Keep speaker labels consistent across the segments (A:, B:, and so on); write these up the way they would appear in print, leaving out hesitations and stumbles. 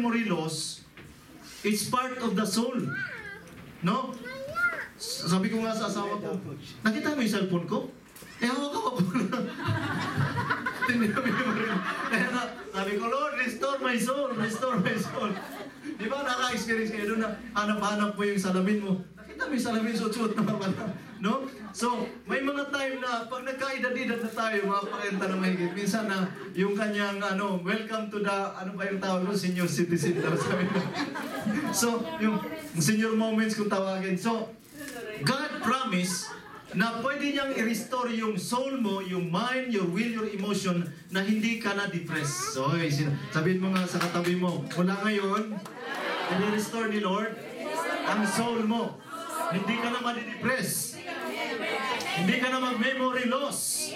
A: memory loss, it's part of the soul. No? Sabi ko nga sa asawa ko, nakita mo yung cellphone ko? Hawak-hawak ko na. Hindi na memory. Kaya nga, sabi ko, Lord, restore my soul, restore my soul. Di ba, naka-experience kayo doon na hanap-hanap mo yung salamin mo. Nakita mo yung salamin, suot-suot na pala. No? So, may mga time na pag nagkaedad-edad na tayo, mga pakenta na mahigit, minsan na yung kanyang, welcome to the, ano ba yung tawag mo, senior citizen daw sabi ko. So, yung senior moments kung tawagin. So, God promise na pwede niyang i-restore yung soul mo, yung mind, your will, your emotion, na hindi ka na-depress. So, sabihin mo nga sa katabi mo, mula ngayon, i-restore ni Lord ang soul mo. Hindi ka na madi-depress. Hindi ka na mag-memory loss.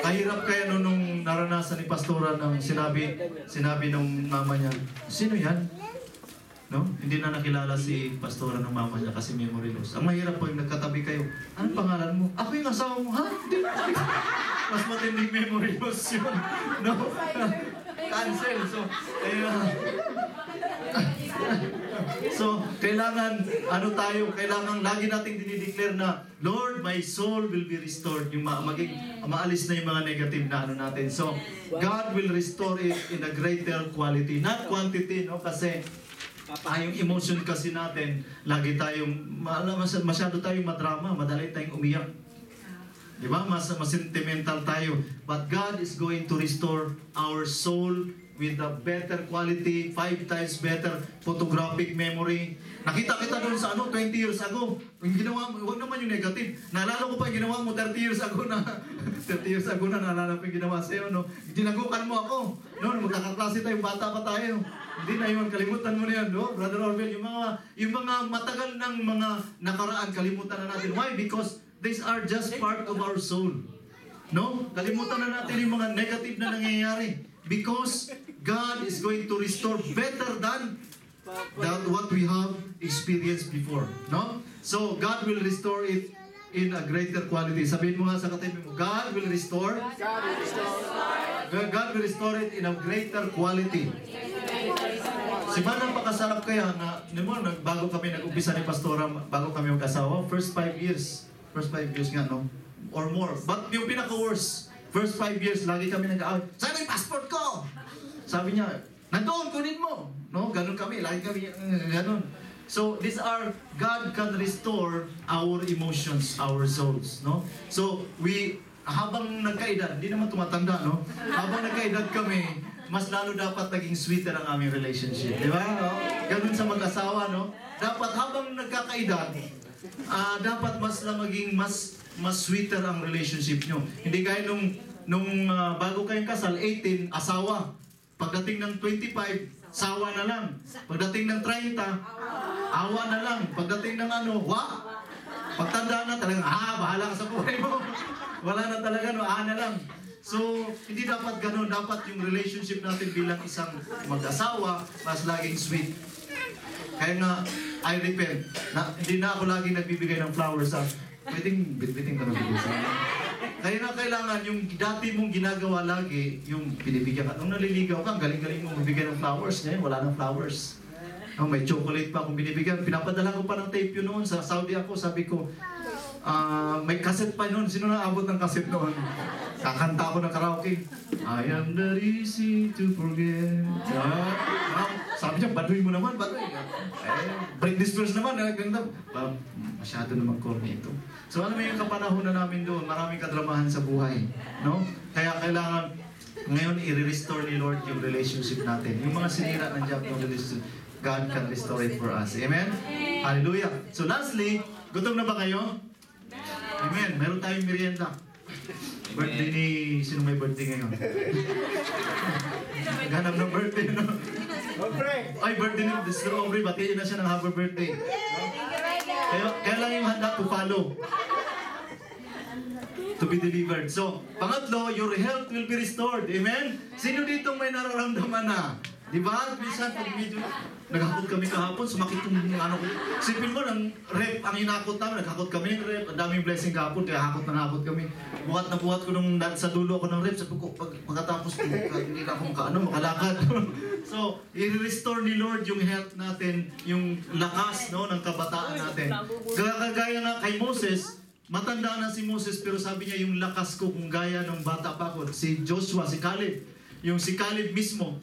A: Kahirap kaya nung naranasan ni Pastora nang sinabi ng mama niya, sino yan? No? Hindi na nakilala si Pastora ng mama niya kasi memory loss. Ang mahirap po yung nagkatabi kayo, anong pangalan mo? Ako yung asawa mo, ha? Mas matinding memory loss yun. No? Cancel. So, kailangan, kailangan lagi nating dinideclare na, Lord, my soul will be restored. Yung maalis na yung mga negative na natin. So, God will restore it in a greater quality. Not quantity, no? Kasi, yung emotion kasi natin, lagi tayong, masyado tayong madrama, madali tayong umiyak. Diba? Mas sentimental tayo. But God is going to restore our soul with a better quality, 5 times better photographic memory. Nakita kita doon sa 20 years ago. Yung ginawa mo, huwag naman yung negative. Naalala ko pa yung ginawa mo 30 years ago na, 30 years ago na naalala ko yung ginawa sa'yo, no? Dinagukan mo ako. No? Magkakaklase tayo, bata pa tayo. Hindi na yun, kalimutan mo na yan, no? Brother Orville, yung mga matagal ng mga nakaraan, kalimutan na natin. Why? Because these are just part of our soul. No? Kalimutan na natin yung mga negative na nangyayari. Because God is going to restore better than what we have experienced before. No? So, God will restore it in a greater quality. Sabihin mo nga sa katabi mo, God will restore. God will restore it in a greater quality. Si Manang pakasarap kaya na, bago kami nag-umpisa ni Pastora, bago kami mag-asawa, first 5 years nga, no? Or more. But yung pinaka-worst, first 5 years, lagi kami nag-aaway, saan yung passport ko? Sabi niya, nandoon, kunin mo. No? Ganun kami, lagi kami, ganun. So, these are, God can restore our emotions, our souls. No? So, habang nagkaedad, hindi naman tumatanda, no? Habang nagkaedad kami, mas lalo dapat naging sweeter ang aming relationship. Di ba? No? Ganun sa mag-asawa, no? Dapat habang nagkakaedad, dapat maging mas sweeter ang relationship nyo. Hindi gaya nung bago kayong kasal, 18, asawa. Pagdating ng 25, sawa na lang. Pagdating ng 30, awa na lang. Pagdating ng pagtanda na talagang, bahala ka sa buhay mo. Wala na talaga, na lang. So, hindi dapat ganun. Dapat yung relationship natin bilang isang mag-asawa, mas laging sweet. Kaya nga, I repent. Hindi na ako laging nagbibigay ng flowers sa pwedeng bitbiting ka ng sa kaya na kailangan yung dati mong ginagawa lagi, yung binibigyan ka. Nung naliligaw ka, galing-galing mong magbigay ng flowers. Ngayon, wala ng flowers. May chocolate pa akong binibigyan. Pinapadala ko pa ng tape yun noon. Sa Saudi ako, sabi ko, may cassette pa noon. Sino naabot ng cassette noon? Kakanta ako ng karaoke. I am not easy to forget. Sabi niya, baduy mo naman, baduy. Britney Spears naman, masyado naman corny ito. So ano yung kapanahon na namin doon? Maraming kadramahan sa buhay. No? Kaya kailangan ngayon i-restore ni Lord yung relationship natin. Yung mga sinira ng job ng relationship, God can restore it for us. Amen? Hallelujah. So lastly, gutom na ba kayo? Amen. Meron tayong merienda. Birthday ni... Sino may birthday ngayon? Ganap na birthday, no? Ay, birthday ni Mr. Aubrey. Batiin na siya ng happy birthday. Kaya lang yung handa to follow. To be delivered. So, pangatlo, your health will be restored. Amen? Sino dito may nararamdaman na? Diba? Minsan, pag medyo naghakot kami kahapon, sumakit yung ko. Sipin mo, ng rep, ang hinakot namin, naghakot kami ng rep, ang daming blessing kahapon, kaya hakot na hakot kami. Buhat na buhat ko nung sa dulo ako ng rep, sabi ko, pagkatapos ko, hindi na ako makalakad. So, i-restore ni Lord yung health natin, yung lakas, no, ng kabataan natin. Kagaya nga kay Moses, matanda na si Moses, pero sabi niya, yung lakas ko kung gaya ng bata pa ako. Si Joshua, si Caleb, yung si Caleb mismo,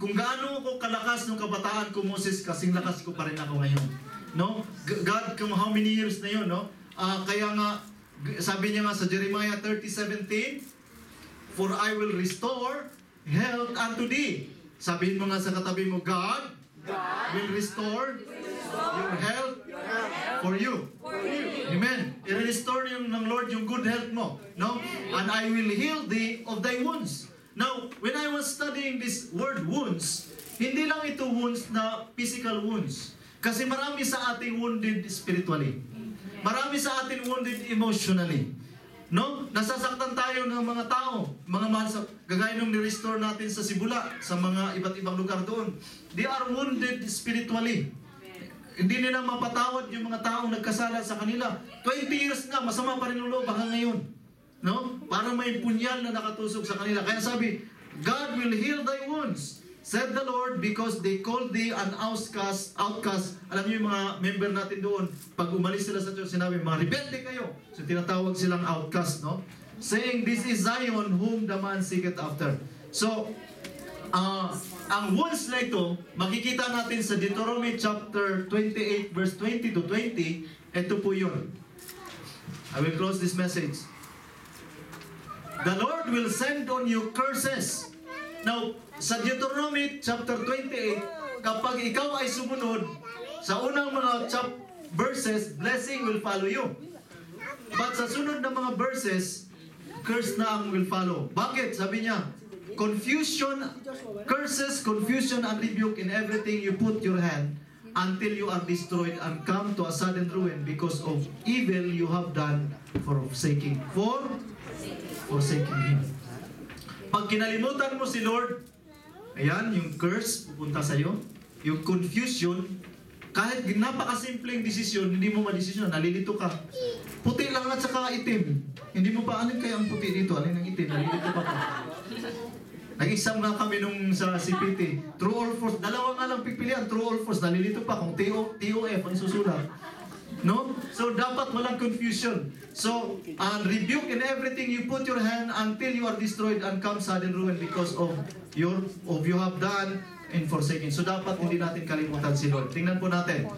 A: kung gaano ako kalakas ng kabataan ko, Moses, kasing lakas ko pa rin ako ngayon. No? God, kung how many years na yun, no? Kaya nga, sabi niya nga sa Jeremiah 30:17, for I will restore health unto thee. Sabihin mo nga sa katabi mo, God will restore your health for you. Amen. I-restore ng Lord yung good health mo. No? And I will heal thee of thy wounds. Now, when I was studying this word wounds, hindi lang ito wounds na physical wounds. Kasi marami sa ating wounded spiritually. Marami sa atin wounded emotionally. No? Nasasaktan tayo ng mga tao, mga mahal sa, gagaya nung ni-restore natin sa Sibula, sa mga iba't ibang lugar doon. They are wounded spiritually. Hindi nila mapatawad yung mga taong nagkasala sa kanila. 20 years nga, masama pa rin ang loob hanggang ngayon. No? Para may punyal na nakatusok sa kanila. Kaya sabi, God will heal thy wounds, said the Lord, because they called thee an outcast. Alam niyo yung mga member natin doon, pag umalis sila sa church, sinabi, mga rebelde kayo. So tinatawag silang outcast, no? Saying, this is Zion whom the man seeketh after. So, ang wounds na ito, makikita natin sa Deuteronomy chapter 28, verse 20 to 20, ito po yun. I will close this message. The Lord will send on you curses. Now, sa Deuteronomy chapter 28, kapag ikaw ay sumunod, sa unang mga verses, blessing will follow you. But sa sunod na mga verses, curse na ang will follow. Bakit? Sabi niya, confusion, curses, confusion, and rebuke in everything you put your hand until you are destroyed and come to a sudden ruin because of evil you have done for forsaking Him. Pag kinalimutan mo si Lord, ayan, yung curse pupunta sa'yo, yung confusion, kahit napakasimpleng desisyon, hindi mo madesisyon, nalilito ka. Puti lang at saka itim. Hindi mo pa, alin kaya ang puti dito? Alin ang itim? Nalilito pa ka. Nag-exam nga kami nung sa CPT. True or false? Dalawa nga lang pipilian. True or false? Nalilito pa kung TOF ang susulat. No? So, dapat walang confusion. So, rebuke in everything you put your hand until you are destroyed and come sudden ruin because of you have done in forsaking. So, dapat hindi natin kalimutan si Lord. Tingnan po natin.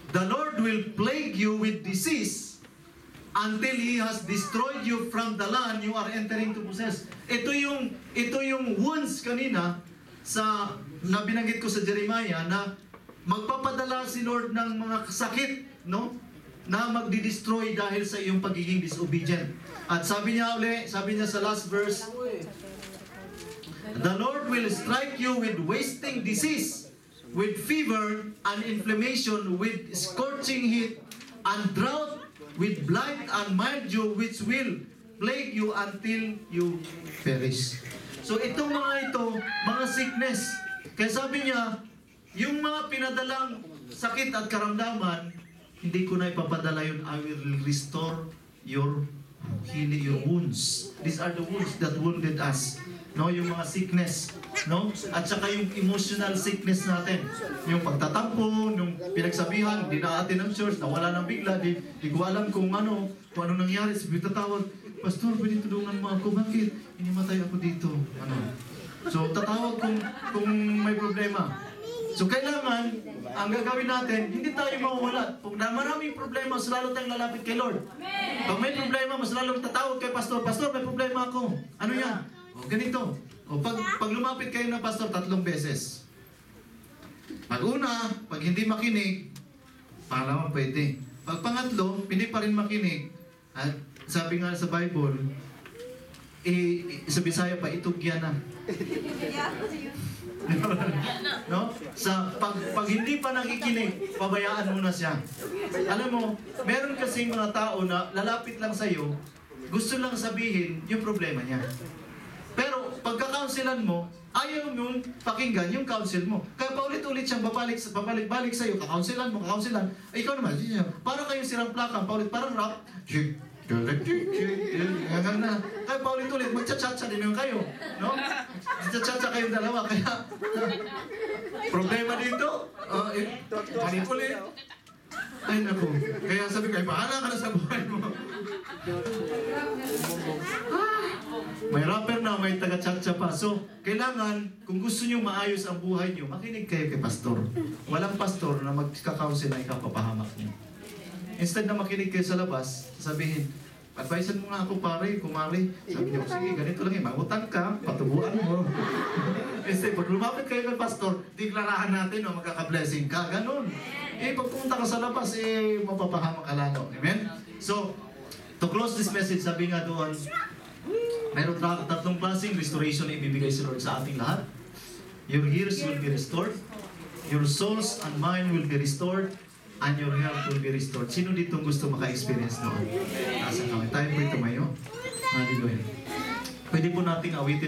A: The Lord will plague you with disease until He has destroyed you from the land you are entering to possess. Ito yung wounds kanina na binanggit ko sa Jeremiah na magpapadala si Lord ng mga sakit, no? Na magdi-destroy dahil sa iyong pagiging disobedient. At sabi niya sa last verse, the Lord will strike you with wasting disease, with fever and inflammation, with scorching heat and drought, with blight and mildew, which will plague you until you perish. So itong mga ito, mga sickness. Kaya sabi niya, yung mga pinadalang sakit at karamdaman, hindi ko na ipapadala yun. I will restore your wounds. These are the wounds that wounded us. No, yung mga sickness, no? At saka yung emotional sickness natin. Yung pagtatampo, yung pinagsabihan, hindi na atin ng church, nawala ng bigla, di ko alam kung ano nangyari. Sabi tatawag, Pastor, pwede tulungan mo ako, bakit? Inimatay ako dito. Ano? So, tatawag kung may problema. So, kailangan, ang gagawin natin, hindi tayo mawawala. Kung maraming problema, mas lalo tayong lalapit kay Lord. Pag may problema, mas lalo tatawag kay Pastor, Pastor, may problema ako. Ano yan? O, ganito. O, pag lumapit kayo ng Pastor 3 beses. Pag una, pag hindi makinig, pangalawa pwede. Pag pangatlo, hindi pa rin makinig, at sabi nga sa Bible, sa Bisaya pa, itugyan na. No? Pag hindi pa nakikinig, pabayaan mo na siya. Alam mo, meron kasing mga tao na lalapit lang sa'yo, gusto lang sabihin yung problema niya. Pero pagka-counselan mo, ayaw mong pakinggan yung counsel mo. Kaya paulit-ulit siyang babalik sa'yo, kakounselan mo, ikaw naman, para kayong sirang plakang, parang rap, Hanggang na. Kaya paulit-ulit, magchat-chat din yung kayo. No? Magchat-chat kayong dalawa. Kaya, problema dito. Ganit ulit. Ay, naku. Kaya sabi ko, bahala ka na sa buhay mo. May rapper na, may taga-chat-chat pa. So, kailangan, kung gusto nyo maayos ang buhay nyo, makinig kayo kay pastor. Walang pastor na magkakaunsel na ikapapahamak nyo. Instead na makinig kayo sa labas, sabihin, advisean mo nga ako pare, kumari. Sabi niyo, sige, ganito lang mangutang ka, patubuan mo. Instead, pag lumapit kayo kay pastor, deklarahan natin, magkaka-blessing ka, ganun. Pag pumunta ka sa labas, mapapahamak ka lalo. Amen? So, to close this message, sabi nga doon, mayroon tatlong klaseng restoration na ibibigay si Lord sa ating lahat. Your years will be restored, your souls and mind will be restored, and your health will be restored. Sino dito gusto maka-experience noon? Nasa kami. Tayo po tumayo. Hallelujah. Pwede po nating awitin